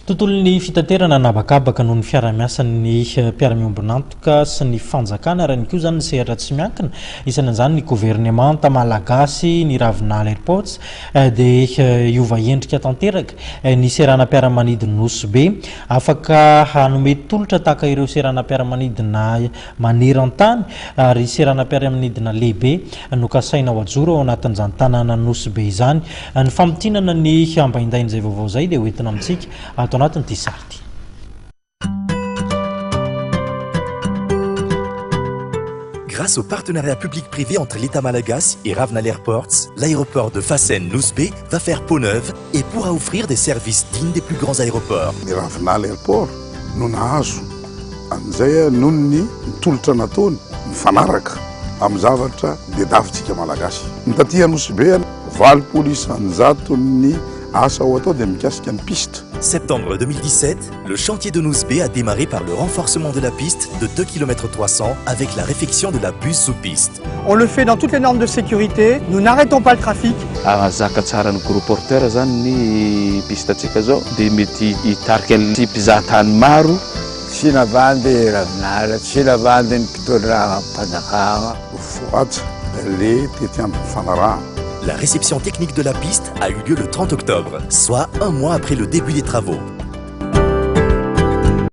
Tontolon'ny fitaterana nabakabaka noho ny fiara-miasan'ny miombon'antoky sy ny Fanjakana raha ny koa zany ny sehatra tsy miakina isan'izany ny governementa malagasy ny Ravinala Airports dia hiova endrika tanteraka ny seranam-piaramanidin'i Nosy-Be hafaka hanome tolotra tahaka ireo seranam-piaramanidina maneran-tany ary seranam-piaramanidina lehibe no kasaina ho ajoro ao anatin'izany tanàna Nosy-Be izany ny famintinana ny ambaindainy izay vaovao izay dia hoentina amintsika ato anatin'ity sarity. Grâce au partenariat public-privé entre l'État malagasy et Ravinala Airports, l'aéroport de Nosy-Be va faire peau neuve et pourra offrir des services dignes des plus grands aéroports. Ravinala Airport no nahazo an'izay noho ny tolotra nataony mifanaraka amin'ny zavatra bedavitsika malagasy. Ny taty Nosy-Be valopolo isanjato ny asa ao atao dia mikasika ny piste. Septembre 2017, le chantier de Nosy-Be a démarré par le renforcement de la piste de 2 km 300 avec la réfection de la bus sous piste. On le fait dans toutes les normes de sécurité, nous n'arrêtons pas le trafic. Zaka tsara ny gros porteur zany ny piste atsika zao dia mety hitarika ny mpizahatany maro. Tsy navandy Ravinala, tsy navandy ny mpitondra Fanjakana. Foatsy le tety amin'ny fanaraha. La réception technique de la piste a eu lieu le 30 octobre, soit un mois après le début des travaux.